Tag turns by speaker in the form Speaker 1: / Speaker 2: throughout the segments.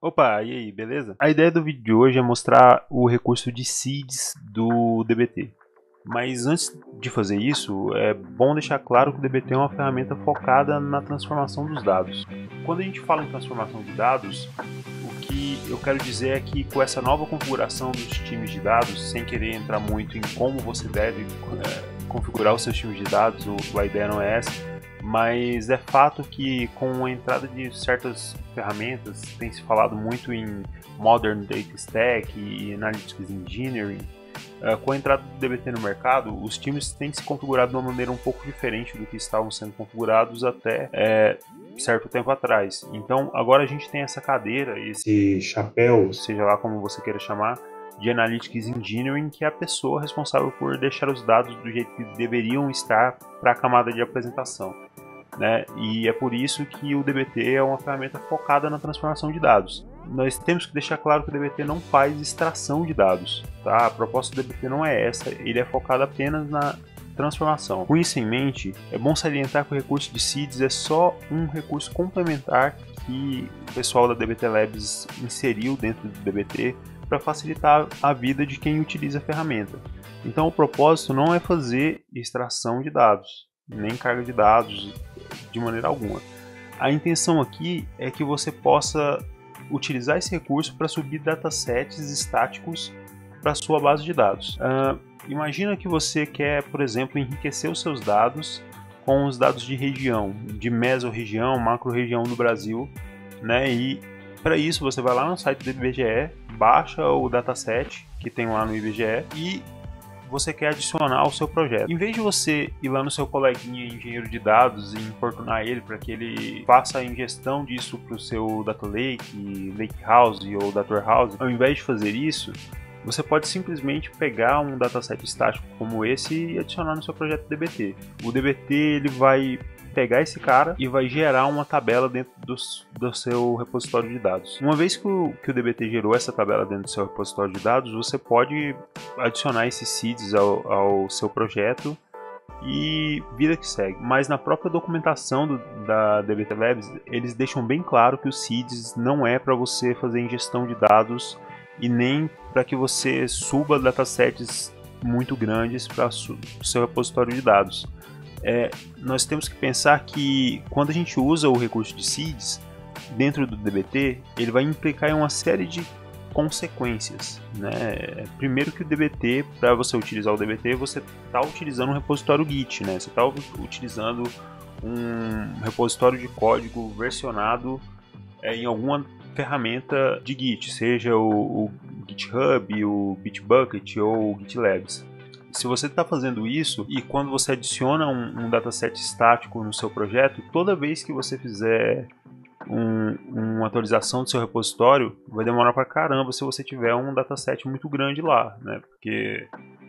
Speaker 1: Opa, e aí, beleza? A ideia do vídeo de hoje é mostrar o recurso de seeds do DBT. Mas antes de fazer isso, é bom deixar claro que o DBT é uma ferramenta focada na transformação dos dados. Quando a gente fala em transformação de dados, o que eu quero dizer é que com essa nova configuração dos times de dados, sem querer entrar muito em como você deve configurar os seus times de dados, a ideia não é essa, mas é fato que com a entrada de certas ferramentas, tem se falado muito em Modern Data Stack e Analytics Engineering, com a entrada do DBT no mercado, os times têm se configurado de uma maneira um pouco diferente do que estavam sendo configurados até certo tempo atrás. Então agora a gente tem essa cadeira, esse chapéu, seja lá como você queira chamar, de Analytics Engineering, que é a pessoa responsável por deixar os dados do jeito que deveriam estar para a camada de apresentação, né? E é por isso que o DBT é uma ferramenta focada na transformação de dados. Nós temos que deixar claro que o DBT não faz extração de dados, tá? A proposta do DBT não é essa, ele é focado apenas na transformação. Com isso em mente, é bom salientar que o recurso de seeds é só um recurso complementar que o pessoal da DBT Labs inseriu dentro do DBT para facilitar a vida de quem utiliza a ferramenta. Então o propósito não é fazer extração de dados, nem carga de dados de maneira alguma. A intenção aqui é que você possa utilizar esse recurso para subir datasets estáticos para sua base de dados. Imagina que você quer, por exemplo, enriquecer os seus dados com os dados de região, de mesorregião, macro-região do Brasil, né? E para isso você vai lá no site do IBGE, baixa o dataset que tem lá no IBGE e você quer adicionar ao seu projeto. Em vez de você ir lá no seu coleguinha engenheiro de dados e importunar ele para que ele faça a ingestão disso para o seu Data Lake, Lakehouse ou Data Warehouse, ao invés de fazer isso, você pode simplesmente pegar um dataset estático como esse e adicionar no seu projeto DBT. O DBT ele vai pegar esse cara e vai gerar uma tabela dentro do seu repositório de dados. Uma vez que o DBT gerou essa tabela dentro do seu repositório de dados, você pode adicionar esses seeds ao seu projeto e vida que segue. Mas na própria documentação da DBT Labs, eles deixam bem claro que os seeds não é para você fazer ingestão de dados e nem para que você suba datasets muito grandes para o seu repositório de dados. Nós temos que pensar que quando a gente usa o recurso de seeds dentro do DBT, ele vai implicar em uma série de consequências, né? Primeiro que o DBT, para você utilizar o DBT, você está utilizando um repositório Git, né? Você está utilizando um repositório de código versionado em alguma ferramenta de Git, seja o GitHub, o Bitbucket ou o GitLabs. Se você está fazendo isso e quando você adiciona um dataset estático no seu projeto, toda vez que você fizer uma atualização do seu repositório, vai demorar pra caramba se você tiver um dataset muito grande lá, né? Porque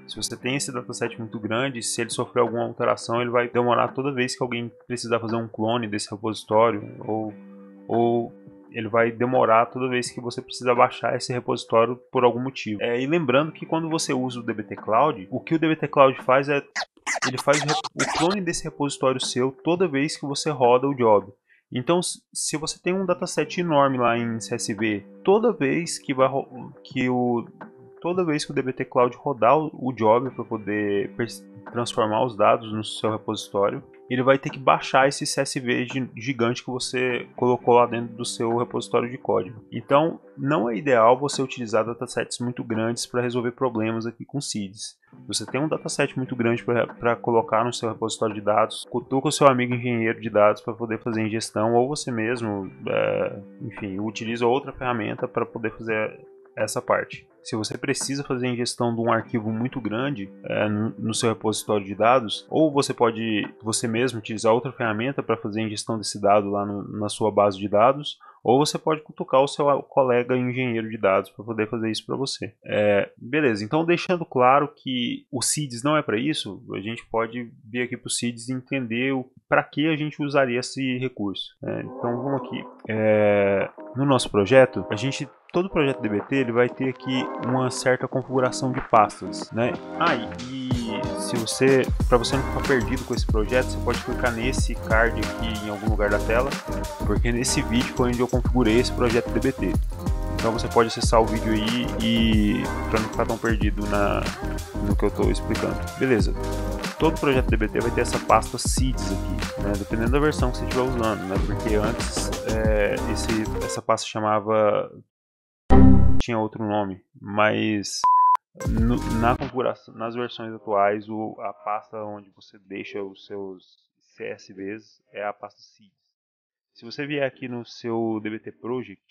Speaker 1: se você tem esse dataset muito grande, se ele sofrer alguma alteração, ele vai demorar toda vez que alguém precisar fazer um clone desse repositório, ou ele vai demorar toda vez que você precisa baixar esse repositório por algum motivo. E lembrando que quando você usa o DBT Cloud, o que o DBT Cloud faz é ele faz o clone desse repositório seu toda vez que você roda o job. Então, se você tem um dataset enorme lá em CSV, toda vez que o DBT Cloud rodar o job para poder transformar os dados no seu repositório, ele vai ter que baixar esse CSV gigante que você colocou lá dentro do seu repositório de código. Então, não é ideal você utilizar datasets muito grandes para resolver problemas aqui com seeds. Você tem um dataset muito grande para colocar no seu repositório de dados, cutuca o seu amigo engenheiro de dados para poder fazer ingestão, ou você mesmo, enfim, utiliza outra ferramenta para poder fazer essa parte. Se você precisa fazer a ingestão de um arquivo muito grande no seu repositório de dados, ou você pode você mesmo utilizar outra ferramenta para fazer a ingestão desse dado lá na sua base de dados, ou você pode cutucar o seu colega engenheiro de dados para poder fazer isso para você. Beleza, então deixando claro que o seeds não é para isso, a gente pode vir aqui para o seeds e entender para que a gente usaria esse recurso. Então vamos aqui. No nosso projeto, todo projeto DBT ele vai ter aqui uma certa configuração de pastas, né? E para você não ficar perdido com esse projeto, você pode clicar nesse card aqui em algum lugar da tela, porque nesse vídeo foi onde eu configurei esse projeto DBT. Então você pode acessar o vídeo aí e para não ficar tão perdido no que eu estou explicando. Beleza. Todo projeto DBT vai ter essa pasta seeds aqui, né? Dependendo da versão que você estiver usando, né? Porque antes essa pasta tinha outro nome, mas na configuração, nas versões atuais, a pasta onde você deixa os seus CSVs é a pasta seeds. Se você vier aqui no seu DBT Project,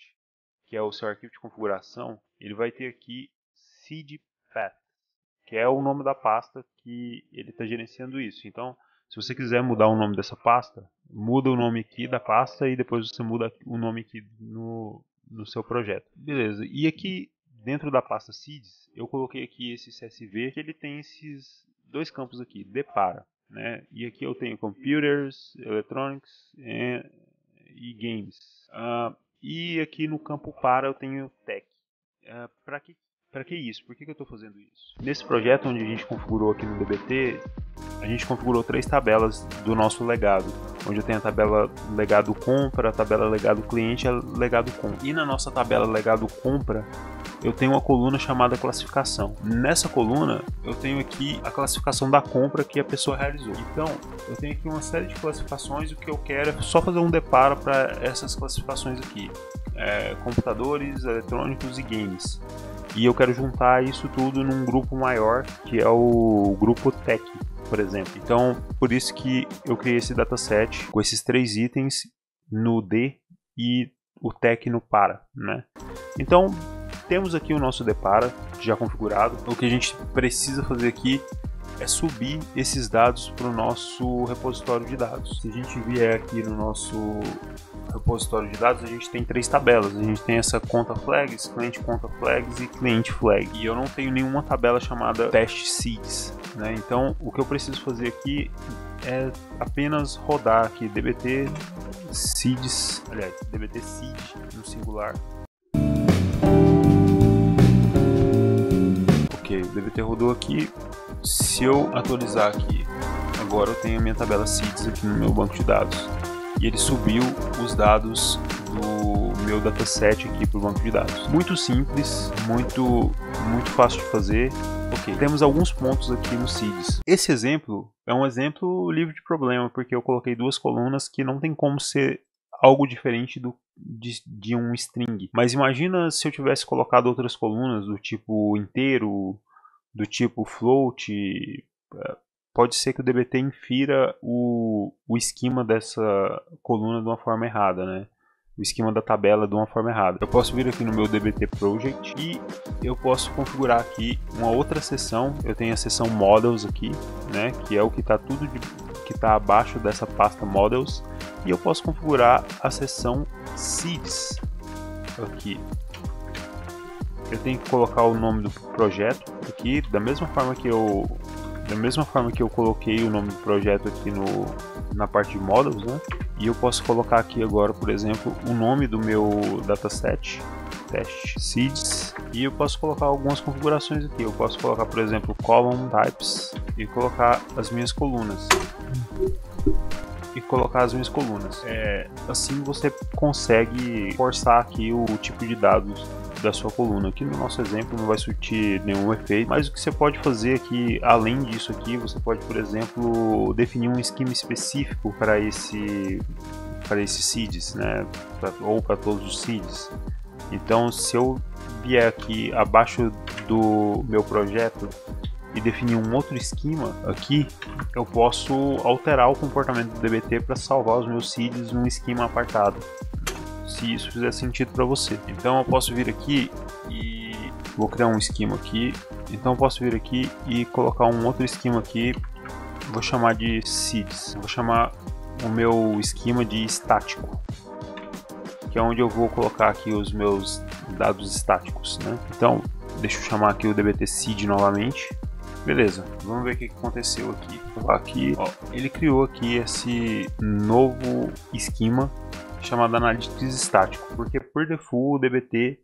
Speaker 1: que é o seu arquivo de configuração, ele vai ter aqui seed path, que é o nome da pasta que ele está gerenciando isso. Então, se você quiser mudar o nome dessa pasta, muda o nome aqui da pasta e depois você muda o nome aqui no seu projeto. Beleza, e aqui dentro da pasta seeds, eu coloquei aqui esse CSV, que ele tem esses dois campos aqui, depara, né? E aqui eu tenho computers, electronics e games. E aqui no campo para eu tenho tech. Para que isso? Por que eu estou fazendo isso? Nesse projeto onde a gente configurou aqui no DBT, a gente configurou 3 tabelas do nosso legado, onde eu tenho a tabela legado compra, a tabela legado cliente e a legado com. E na nossa tabela legado compra, eu tenho uma coluna chamada classificação. Nessa coluna, eu tenho aqui a classificação da compra que a pessoa realizou. Então, eu tenho aqui uma série de classificações, o que eu quero é só fazer um deparo para essas classificações aqui. Computadores, eletrônicos e games. E eu quero juntar isso tudo num grupo maior, que é o grupo Tech, por exemplo. Então, por isso que eu criei esse dataset com esses 3 itens no D e o Tech no para, né? Então, temos aqui o nosso depara já configurado. O que a gente precisa fazer aqui é subir esses dados para o nosso repositório de dados. Se a gente vier aqui no nosso repositório de dados, a gente tem 3 tabelas. A gente tem essa conta flags, cliente conta flags e cliente flag. E eu não tenho nenhuma tabela chamada test seeds, né? Então, o que eu preciso fazer aqui é apenas rodar aqui dbt seeds, aliás, dbt seed no singular. Ok, o DBT rodou aqui. Se eu atualizar aqui, agora eu tenho a minha tabela seeds aqui no meu banco de dados. E ele subiu os dados do meu dataset aqui para o banco de dados. Muito simples, muito fácil de fazer. Ok, temos alguns pontos aqui no seeds. Esse exemplo é um exemplo livre de problema, porque eu coloquei 2 colunas que não tem como ser algo diferente de um string. Mas imagina se eu tivesse colocado outras colunas do tipo inteiro, do tipo float. Pode ser que o DBT infira o esquema dessa coluna de uma forma errada, né? O esquema da tabela de uma forma errada. Eu posso vir aqui no meu DBT Project e eu posso configurar aqui uma outra seção. Eu tenho a seção Models aqui, né? Que é o que está que está abaixo dessa pasta Models. E eu posso configurar a seção Seeds aqui. Eu tenho que colocar o nome do projeto aqui, da mesma forma que eu coloquei o nome do projeto aqui na parte de Models, né? E eu posso colocar aqui agora, por exemplo, o nome do meu dataset, test seeds, e eu posso colocar algumas configurações aqui. Eu posso colocar, por exemplo, column types e colocar as minhas colunas. Assim você consegue forçar aqui o tipo de dados da sua coluna. Aqui no nosso exemplo não vai surtir nenhum efeito, mas o que você pode fazer aqui, além disso aqui, você pode, por exemplo, definir um esquema específico para esse seeds, né? Ou para todos os seeds. Então, se eu vier aqui abaixo do meu projeto e definir um outro esquema aqui, eu posso alterar o comportamento do DBT para salvar os meus seeds num esquema apartado, se isso fizer sentido para você. Então eu posso vir aqui e vou criar um esquema aqui. Então eu posso vir aqui e colocar um outro esquema aqui, vou chamar de seeds. Vou chamar o meu esquema de estático, que é onde eu vou colocar aqui os meus dados estáticos, né? Então deixa eu chamar aqui o DBT seed novamente. Beleza, vamos ver o que aconteceu aqui. Aqui, ó, ele criou aqui esse novo esquema chamado Analytics estático, porque por default o DBT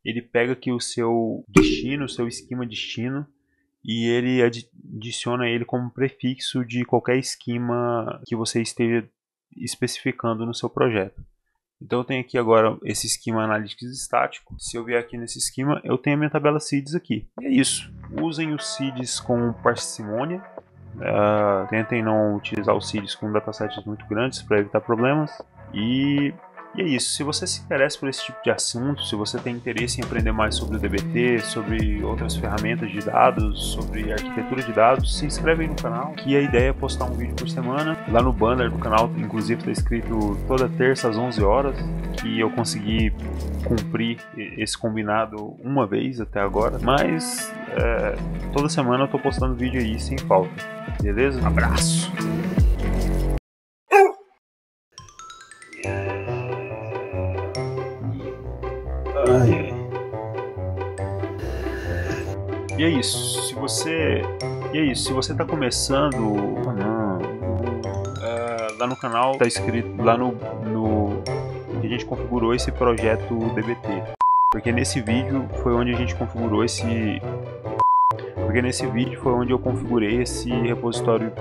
Speaker 1: ele pega aqui o seu destino, o seu esquema destino, e ele adiciona ele como prefixo de qualquer esquema que você esteja especificando no seu projeto. Então eu tenho aqui agora esse esquema Analytics estático. Se eu vier aqui nesse esquema, eu tenho a minha tabela seeds aqui. E é isso. Usem os seeds com parcimônia. Tentem não utilizar os seeds com datasets muito grandes para evitar problemas. E é isso. Se você se interessa por esse tipo de assunto, se você tem interesse em aprender mais sobre o DBT, sobre outras ferramentas de dados, sobre arquitetura de dados, se inscreve aí no canal, que a ideia é postar um vídeo por semana. Lá no banner do canal, inclusive, está escrito toda terça às 11 horas, que eu consegui cumprir esse combinado uma vez até agora, mas toda semana eu estou postando vídeo aí sem falta, beleza? Abraço! E é isso. Se você está começando, lá no canal está escrito lá no que a gente configurou esse projeto DBT, porque nesse vídeo foi onde a gente configurou esse, eu configurei esse repositório